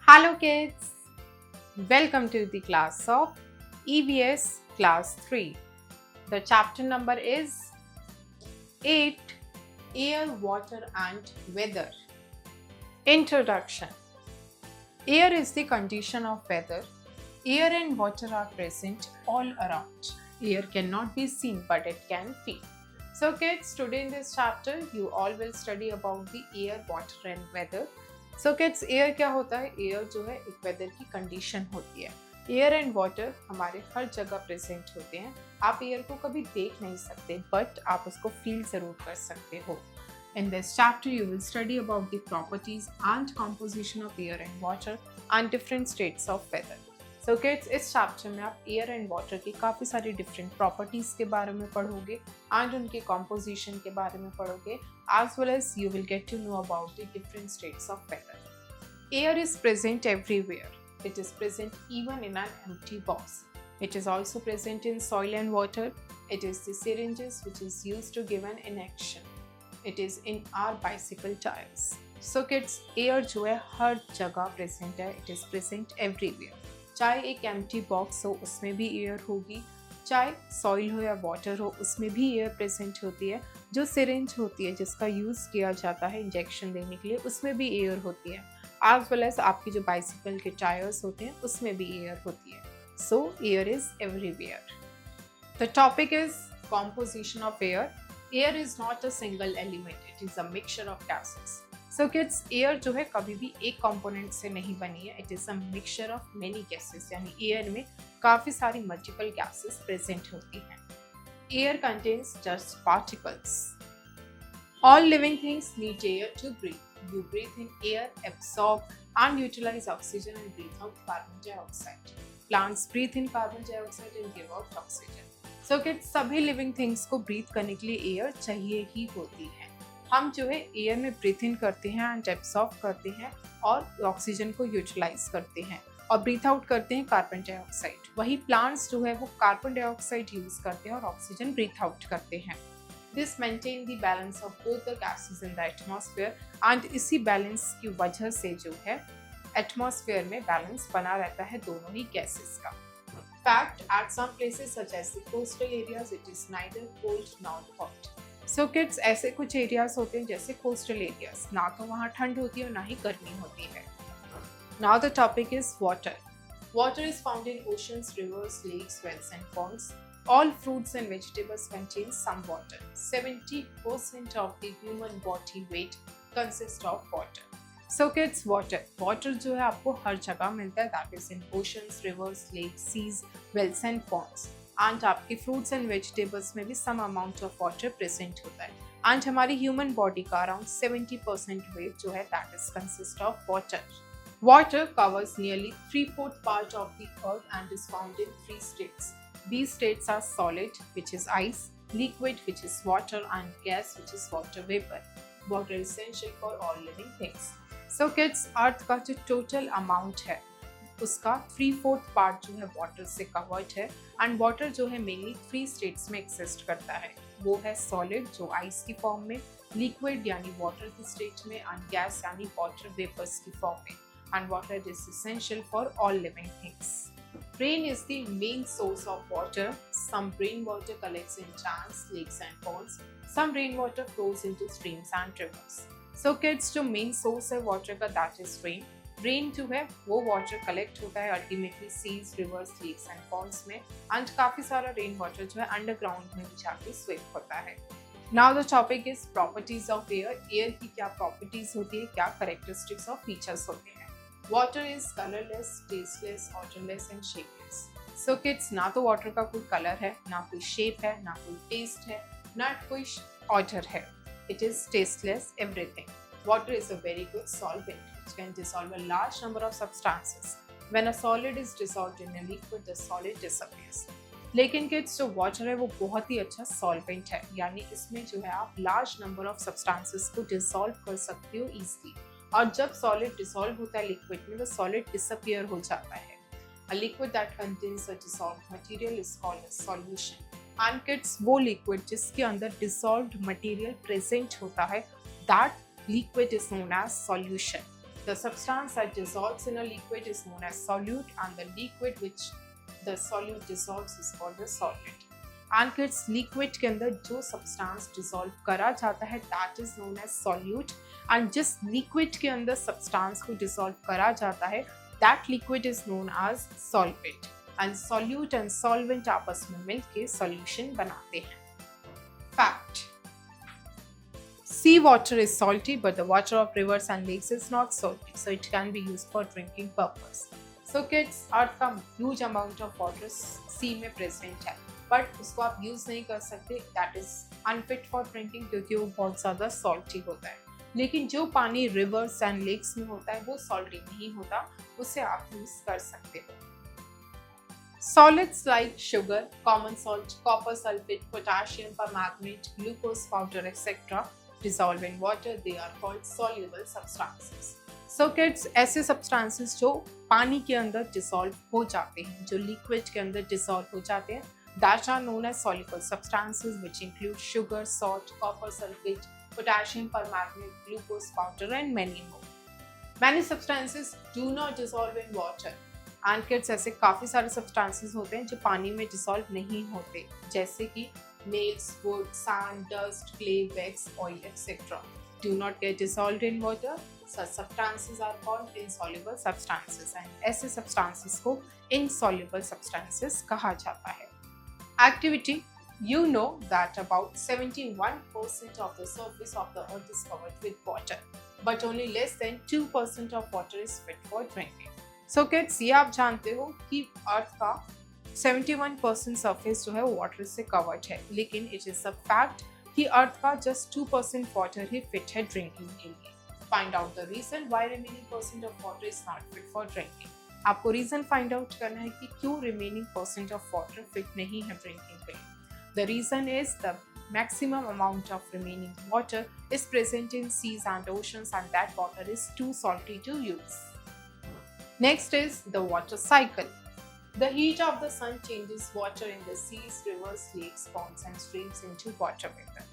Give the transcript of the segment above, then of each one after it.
Hello kids, welcome to the class of EVS class 3. The chapter number is 8, Air, Water and Weather. Introduction. Air is the condition of weather. Air and water are present all around. Air cannot be seen but it can feel. So kids, today in this chapter you all will study about the air, water and weather. So kids, air क्या होता है? Air जो है एक weather की condition होती है. Air and water हमारे हर जगह प्रेजेंट होते हैं. आप एयर को कभी देख नहीं सकते बट आप उसको फील जरूर कर सकते हो. In this chapter you will study about the properties and composition of air and water and different states of weather. So kids, इस चैप्टर में आप एयर एंड वाटर की काफ़ी सारी डिफरेंट प्रॉपर्टीज़ के बारे में पढ़ोगे एंड उनके कॉम्पोजिशन के बारे में पढ़ोगे, as well as you will get to know about the different states of weather. Air is present everywhere. It is present even in an empty box. It is also present in soil and water. It is the syringes which is used to give an injection. It is in our bicycle tires. So kids, air जो है हर जगह present है. It is present everywhere. चाहे एक empty box हो उसमें भी air होगी, चाहे सॉइल हो या वाटर हो उसमें भी एयर प्रेजेंट होती है. जो सिरिंज होती है जिसका यूज़ किया जाता है इंजेक्शन देने के लिए उसमें भी एयर होती है. एज वेल एज आपकी जो बाइसिकल के टायर्स होते हैं उसमें भी एयर होती है. सो air is everywhere. The topic is composition of air. Air is not a single element, it is a mixture of gases. So kids, air जो है कभी भी एक कंपोनेंट से नहीं बनी है. It is a mixture of many gases, यानी एयर में काफ़ी सारी मल्टीपल गैसेस प्रेजेंट होती हैं. Air contains dust particles. All living things need air to breathe. You breathe in air, absorb and utilize oxygen and breathe out carbon dioxide. Plants breathe in carbon dioxide and give out oxygen. So kids, सभी living things को breathe करने के लिए air चाहिए ही होती है. हम जो है एयर में ब्रीथ इन करते हैं एंड एब्सॉर्ब करते हैं और ऑक्सीजन को यूटिलाइज करते हैं और ब्रीथ आउट करते हैं कार्बन डाइऑक्साइड. वही प्लांट्स जो है वो कार्बन डाइऑक्साइड यूज करते हैं और ऑक्सीजन ब्रीथ आउट करते हैं. This maintain the balance of both the gases in the atmosphere and इसी बैलेंस की वजह से जो है एटमॉस्फेयर में बैलेंस बना रहता है दोनों ही गैसेस का. Fact, at some places such as the coastal areas it is neither cold nor hot. So kids, ऐसे कुछ एरियाज होते हैं जैसे कोस्टल एरियाज, ना तो वहाँ ठंड होती है और ना ही गर्मी होती है. Now the topic is water. Water is found in oceans, rivers, lakes, wells and ponds. All fruits and vegetables contain some water. 70% of the human body weight consists of water. So kids, water. Water जो है आपको हर जगह मिलता है. That is in oceans, rivers, lakes, seas, wells and ponds. And आपकी fruits and vegetables में भी some amount of water present होता है. And हमारी human body का around 70% weight जो है that is consist of water. Water covers nearly 3/4 part of the earth and is found in 3 states. These states are solid, which is ice, liquid, which is water, and gas, which is water vapor. Water is essential for all living things. So kids, अर्थ का जो total amount है उसका 3/4 part जो है water से covered है. and water जो है mainly 3 states में exist करता है. वो है solid जो ice की form में, liquid यानी water की state में, and gas यानी water vapors की form में. And water is essential for all living things. Rain is the main source of water. Some rainwater collects in tanks, lakes and ponds. Some rainwater flows into streams and rivers. So kids, जो main source है water का that is rain. Rain जो है वो water collect होता है ultimately seas, rivers, lakes and ponds में, and काफ़ी सारा rain water जो है underground में भी जाके sweep होता है. Now the topic is properties of air. Air की क्या properties होती है, क्या characteristics और features होते हैं. Water is colorless, tasteless, odorless and shapeless. So kids, ना तो water का कोई color है, ना कोई shape है, ना कोई taste है, ना कोई odor है. It is tasteless everything. Water is a very good solvent. It can dissolve a large number of substances. When a solid is dissolved in a liquid, the solid disappears. लेकिन kids, जो water है वो बहुत ही अच्छा solvent है, यानी इसमें जो है आप लार्ज नंबर ऑफ सब्सटेंसेस को डिसॉल्व कर सकते हो इजीली. और जब सॉलिड डिसॉल्व होता है लिक्विड में तो सॉलिड डिसअपियर हो जाता है. A liquid that contains a dissolved material is called a solution. And kids, वो लिक्विड जिसके अंदर डिसॉल्व्ड मटेरियल प्रेजेंट होता है that liquid is known as solution. The substance that dissolves in a liquid is known as solute, and the liquid which the solute dissolves is called the solvent. And kids, liquid के अंदर जो substance dissolve करा जाता है that is known as solute, and जिस liquid के अंदर substance को dissolve करा जाता है that liquid is known as solvent. And solute and solvent आपस में मिलके solution बनाते हैं. Fact: sea water is salty, but the water of rivers and lakes is not salty, so it can be used for drinking purpose. So kids, अर्थ का huge amount of water sea में present है, but उसको आप use नहीं कर सकते, that is unfit for drinking क्योंकि वो बहुत ज़्यादा salty होता है. लेकिन जो पानी rivers and lakes में होता है वो salty नहीं होता, उसे आप use कर सकते हो. Solids like sugar, common salt, copper sulfate, potassium permanganate, glucose powder, etc. dissolve in water. They are called soluble substances. So kids, ऐसे substances जो पानी के अंदर dissolve हो जाते हैं, जो liquid के अंदर dissolve हो जाते हैं, that are known as soluble substances, which include sugar, salt, copper sulfate, potassium permanganate, glucose powder, and many more. Many substances do not dissolve in water. And kids, ऐसे काफ़ी सारे सब्सटेंसेस होते हैं जो पानी में डिसॉल्व नहीं होते, जैसे कि nails, wood, sand, dust, clay, wax, oil, etc. do not get dissolved in water. Such substances are called insoluble substances, and ऐसे substances को insoluble substances कहा जाता है. Activity: you know that about 71% of the surface of the earth is covered with water, but only less than 2% of water is fit for drinking. So kids, ये आप जानते हो कि अर्थ का 71% सरफेस जो है वो वाटर से कवर्ड है, लेकिन इट इज अ फैक्ट कि अर्थ का जस्ट 2% वाटर ही फिट है ड्रिंकिंग के लिए. Find out the reason why remaining percent of water is not fit for drinking. आपको रीजन फाइंड आउट करना है कि क्यों remaining percent of water fit नहीं है ड्रिंकिंग के लिए. The reason is the maximum amount of remaining water is present in seas and oceans, and that water is too salty to use. Next is the water cycle. The heat of the sun changes water in the seas, rivers, lakes, ponds and streams into water vapor.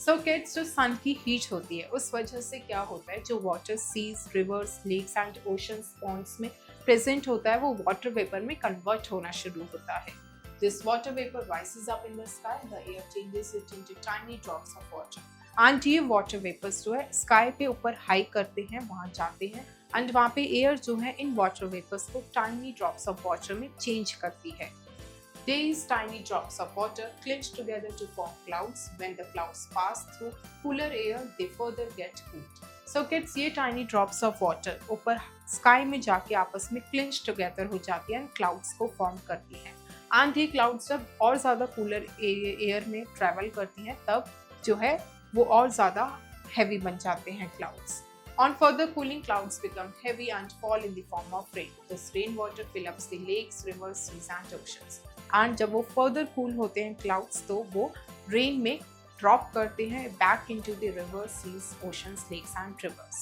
So kids, जो sun की heat होती है उस वजह से क्या होता है, जो water seas, rivers, lakes and oceans, ponds में present होता है वो water vapor में convert होना शुरू होता है. This water vapor rises up in the sky. The air changes it into tiny drops of water. And ये water vapors जो है sky पे ऊपर high करते हैं, वहाँ जाते हैं, and वहाँ पे air जो है इन water vapors को tiny drops of water में change करती है. These tiny drops of water clinch together to form clouds. When the clouds pass through cooler air, they further get cooled. So kids, ये tiny drops of water ऊपर sky में जाके आपस में clinch together हो जाती है and clouds को form करती है. And ये clouds जब और ज़्यादा cooler air में travel करती हैं तब जो है वो और ज़्यादा heavy बन जाते हैं clouds. On further cooling, clouds become heavy and fall in the form of rain. This rainwater fills up the lakes, rivers, seas and oceans. And जब वो further cool होते हैं clouds तो वो rain में drop करते हैं back into the rivers, seas, oceans, lakes and rivers.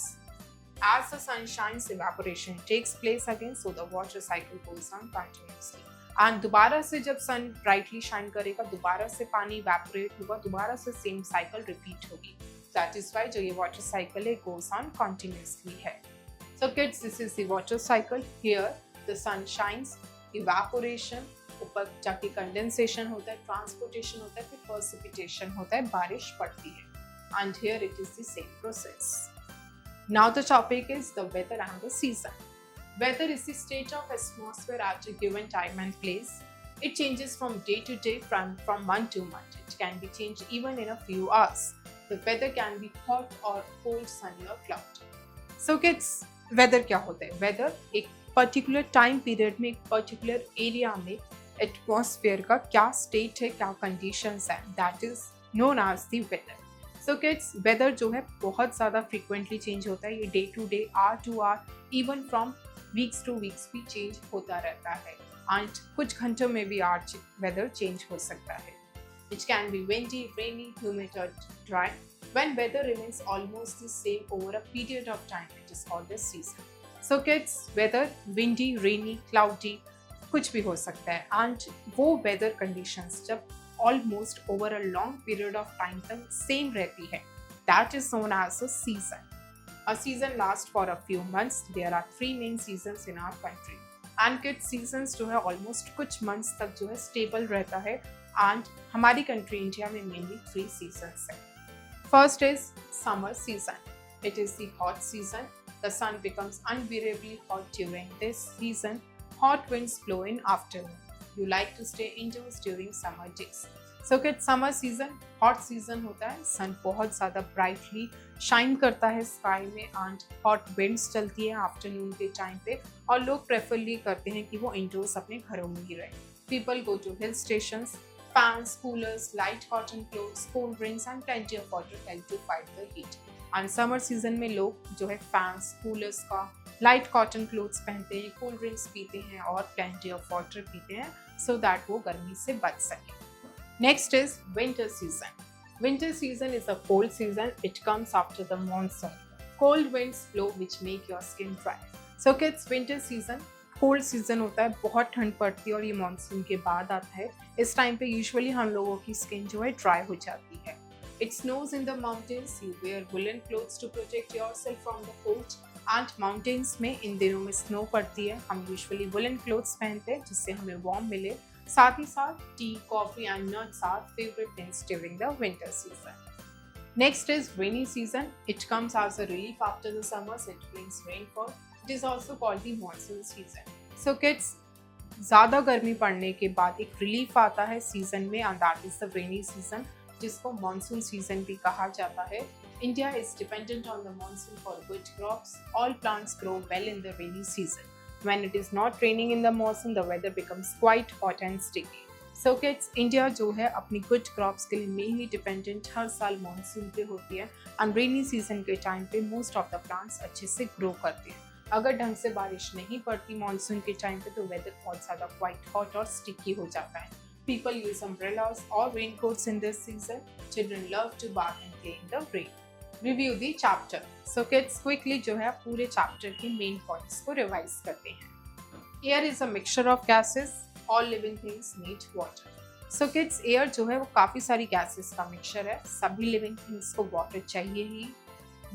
As the sun shines, evaporation takes place again, so the water cycle goes on continuously. And दोबारा से जब sun brightly shine करेगा, दोबारा से पानी evaporate होगा, दोबारा से same cycle repeat होगी. That is why जो ये water cycle है goes on continuously है. So kids, this is the water cycle. Here the sun shines, evaporation, ऊपर जाके condensation होता है, transportation होता है, फिर precipitation होता है, बारिश पड़ती है. And here it is the same process. Now the topic is the weather and the season. Weather is the state of atmosphere at a given time and place. It changes from day to day, from month to month. It can be changed even in a few hours. The weather can be hot or cold, sunny or cloudy. So kids, weather क्या होता है? Weather एक particular time period में, एक particular area में atmosphere का क्या state है, क्या conditions है, that is known as the weather. So kids, weather जो है बहुत ज़्यादा frequently change होता है. ये day to day, hour to hour, even from weeks to weeks भी change होता रहता है. And कुछ घंटों में भी weather change हो सकता है. It can be windy, rainy, humid or dry. When weather remains almost the same over a period of time, it is called the season. So kids, weather windy, rainy, cloudy कुछ भी हो सकता है. And वो weather conditions जब almost over a long period of time तक same रहती है, that is known as a season. A season lasts for a few months. There are 3 main seasons in our country. And kids seasons जो है almost कुछ months तक जो है stable रहता है. And हमारी country इंडिया में mainly 3 seasons है. First is summer season. It is the hot season. The sun becomes unbearably hot during this season. Hot winds blow in afternoon. You like to stay indoors during summer days. So kids, summer season hot season होता है. Sun बहुत ज़्यादा brightly shine करता है sky में and hot winds चलती है afternoon के time पे और लोग preferably करते हैं कि वो indoors अपने घरों में ही रहें. People go to hill stations. Fans, coolers, light cotton clothes, cold drinks and plenty of water help to fight the heat. And summer season में लोग जो है fans, coolers का light cotton clothes पहनते हैं, cool drinks पीते हैं और plenty of water पीते हैं so that वो गर्मी से बच सकें. Next is winter season. Winter season is a cold season. It comes after the monsoon. Cold winds blow which make your skin dry. So kids, winter season cold season होता है, बहुत ठंड पड़ती है और ये मानसून के बाद आता है. इस टाइम पे यूजुअली हम लोगों की स्किन जो है ड्राई हो जाती है. It snows in the mountains. You wear woolen clothes to protect yourself from the cold. And mountains में इन दिनों में स्नो पड़ती है. हम यूजुअली वुलन क्लोथ्स पहनते हैं जिससे हमें वार्म मिले. साथ ही साथ T, coffee and nuts are favourite things during the winter season. Next is rainy season. It comes as a relief after the summers. It brings rainfall. It is also called the monsoon season. So kids, ज़्यादा गर्मी पड़ने के बाद एक relief आता है season में and that is the rainy season, जिसको monsoon season भी कहा जाता है. India is dependent on the monsoon for good crops. All plants grow well in the rainy season. When it is not raining in the monsoon, the weather becomes quite hot and sticky. So kids, India जो है अपनी good crops के लिए mainly dependent हर साल monsoon पे होती है and rainy season के time पे most of the plants अच्छे से grow करते हैं. अगर ढंग से बारिश नहीं पड़ती monsoon के time पे तो weather बहुत ज़्यादा quite hot और sticky हो जाता है. People use umbrellas or raincoats in this season. Children love to bath and play in the rain. Review the chapter. So kids, quickly जो है पूरे chapter के main points को revise करते हैं. Air is a mixture of gases. All living things need water. So kids, air जो है वो काफ़ी सारी gases का mixture है. सभी living things को water चाहिए ही.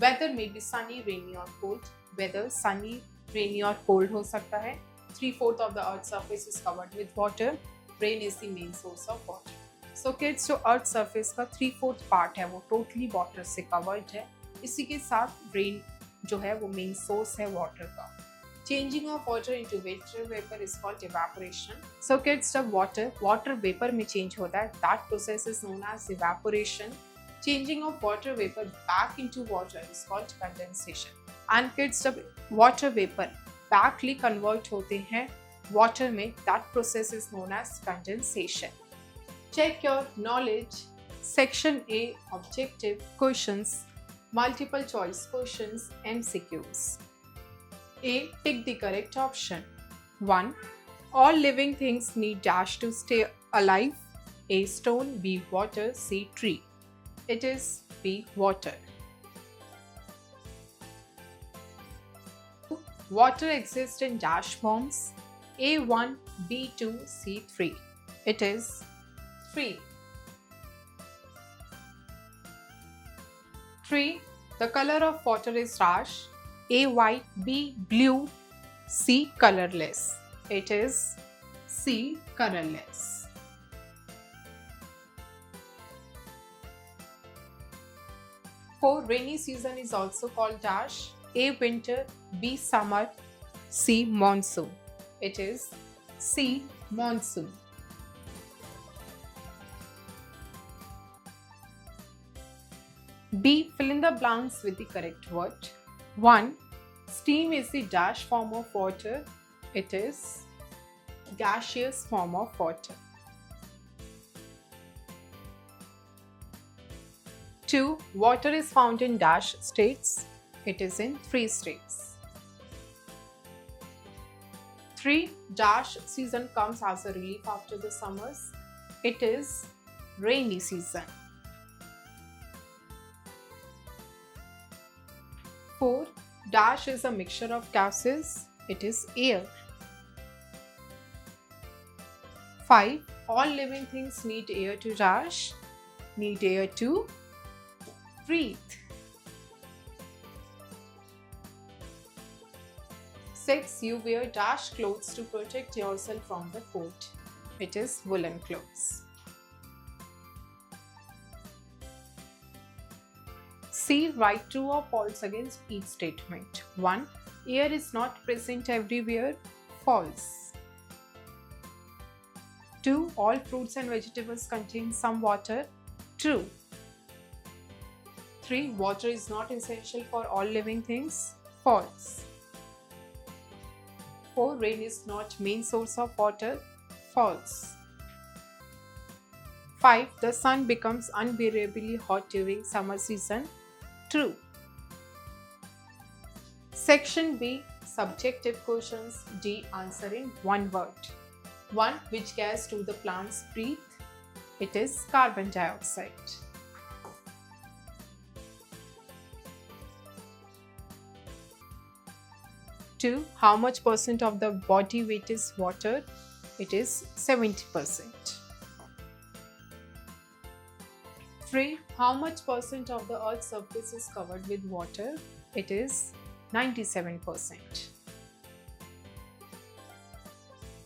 Weather may be sunny, rainy or cold. Weather sunny, rainy और cold हो सकता है. 3/4 of the earth's surface is covered with water. Rain is the main source of water. So kids, जो earth surface का 3/4 part है वो totally water से covered है. इसी के साथ रेन जो है वो मेन सोर्स है वाटर का. Changing of water into water vapour is called evaporation. So kids, जब वाटर वेपर में चेंज होता है that process is known as evaporation. Changing of water vapour back into water is called condensation. And kids, जब water vapour backly convert होते हैं water में that process is known as condensation. Check your knowledge. Section A, objective questions, multiple choice questions, MCQs. A, tick the correct option. 1. All living things need dash to stay alive. A, stone. B, water. C, tree. It is B, water. Water exists in dash forms. A1, B2, C3. It is 3. 3. The color of water is dash. A, white. B, blue. C, colorless. It is C, colorless. 4. Rainy season is also called dash. A, winter. B, summer. C, monsoon. It is C, monsoon. B, fill in the blanks with the correct word. 1. Steam is the dash form of water. It is gaseous form of water. 2. Water is found in dash states. It is in 3 states. 3. Dash season comes as a relief after the summers. It is rainy season. 4. Dash is a mixture of gases. It is air. 5. All living things need air to dash. Need air to breathe. 6. You wear dash clothes to protect yourself from the cold. It is woolen clothes. C. Write true or false against each statement. 1. Air is not present everywhere. False. 2. All fruits and vegetables contain some water. True. 3. Water is not essential for all living things. False. 4. Rain is not main source of water. False. 5. The sun becomes unbearably hot during summer season. True. Section B. Subjective questions. D. Answer in one word. 1. Which gas do the plants breathe? It is carbon dioxide. 2. How much percent of the body weight is water? It is 70%. 3. How much percent of the earth's surface is covered with water? It is 97%.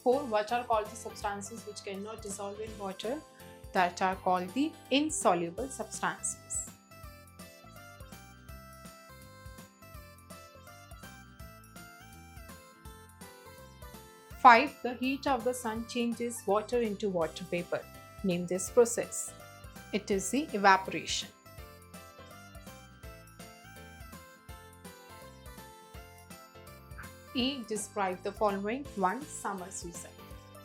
4. What are called the substances which cannot dissolve in water? That are called the insoluble substances. 5. The heat of the sun changes water into water vapor. Name this process. It is the evaporation. E. Describe the following. 1. Summer season.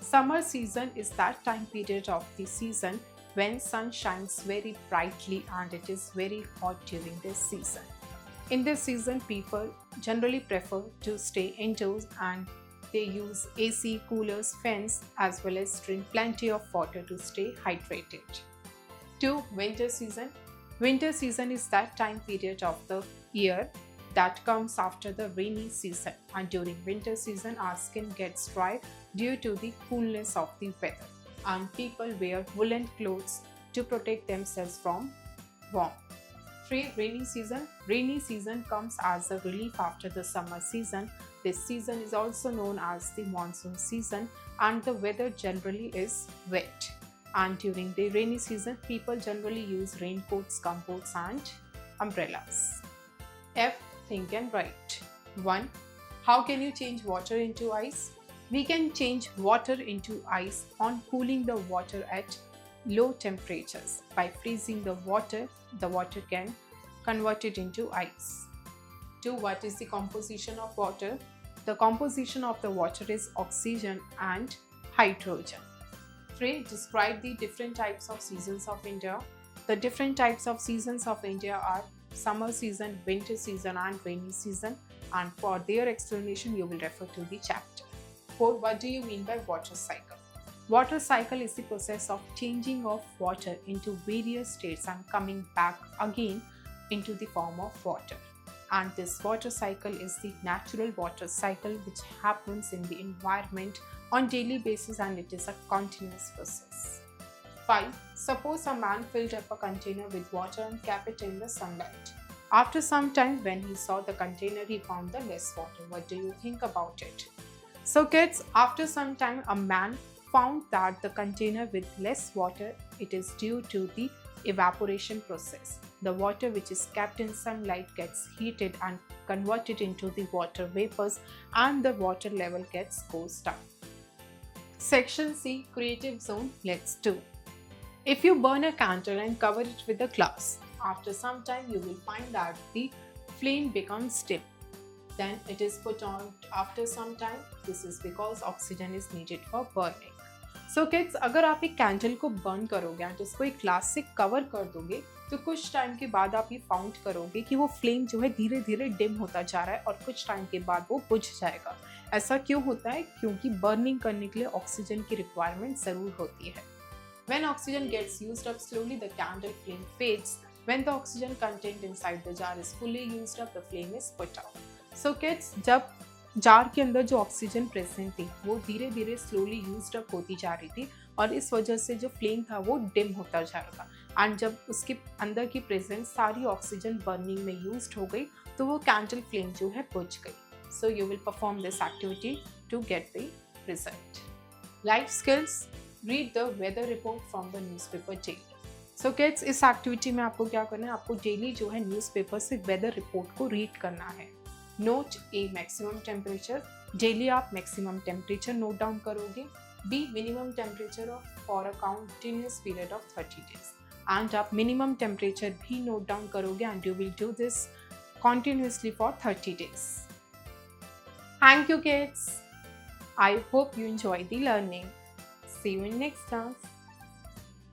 Summer season is that time period of the season when sun shines very brightly and it is very hot during this season. In this season, people generally prefer to stay indoors and they use AC, coolers, fans as well as drink plenty of water to stay hydrated. 2. Winter season. Winter season is that time period of the year that comes after the rainy season, and during winter season our skin gets dry due to the coolness of the weather and people wear woolen clothes to protect themselves from warmth. 3. Rainy season. Rainy season comes as a relief after the summer season. This season is also known as the monsoon season and the weather generally is wet. And during the rainy season, people generally use raincoats, gumboats and umbrellas. F. Think and write. 1. How can you change water into ice? We can change water into ice on cooling the water at low temperatures. By freezing the water can convert it into ice. 2. What is the composition of water? The composition of the water is oxygen and hydrogen. 3. Describe the different types of seasons of India. The different types of seasons of India are summer season, winter season and rainy season, and for their explanation you will refer to the chapter. 4. What do you mean by water cycle? Water cycle is the process of changing of water into various states and coming back again into the form of water. And this water cycle is the natural water cycle which happens in the environment on daily basis and it is a continuous process. 5. Suppose a man filled up a container with water and kept it in the sunlight. After some time, when he saw the container, he found the less water. What do you think about it? So kids, after some time, a man found that the container with less water, it is due to the evaporation process. The water which is kept in sunlight gets heated and converted into the water vapors and the water level goes down. Section C. Creative zone. Let's do. If you burn a candle and cover it with a glass, after some time you will find that the flame becomes dim. Then it is put out after some time. This is because oxygen is needed for burning. So kids, अगर आप एक candle को burn करोगे and उसको एक glass से cover कर दोगे तो कुछ टाइम के बाद आप ये फाउंड करोगे कि वो फ्लेम जो है धीरे धीरे डिम होता जा रहा है और कुछ टाइम के बाद वो बुझ जाएगा. ऐसा क्यों होता है? क्योंकि बर्निंग करने के लिए ऑक्सीजन की रिक्वायरमेंट ज़रूर होती है. When oxygen gets used up slowly, the candle flame fades. When the oxygen content inside the jar is fully used up, the flame is put out. So kids, जब jar के अंदर जो oxygen present थी वो धीरे धीरे slowly used up होती जा रही थी और इस वजह से जो फ्लेम था वो डिम होता जा रहा था एंड जब उसके अंदर की प्रेजेंस सारी ऑक्सीजन बर्निंग में यूज्ड हो गई तो वो कैंडल फ्लेम जो है बुझ गई. So you will perform this activity to get the result. Life skills: read the weather report from the newspaper daily. So kids, इस एक्टिविटी में आपको क्या करना है, आपको डेली जो है न्यूज़पेपर से वेदर रिपोर्ट को रीड करना है. नोट ए मैक्सिमम टेम्परेचर, डेली आप मैक्सिमम टेम्परेचर नोट डाउन करोगे. B minimum temperature for a continuous period of 30 days, and आप मिनिमम टेम्परेचर भी नोट डाउन करोगे and you will do this continuously for 30 days. Thank you kids. I hope you enjoy the learning. See you in next class.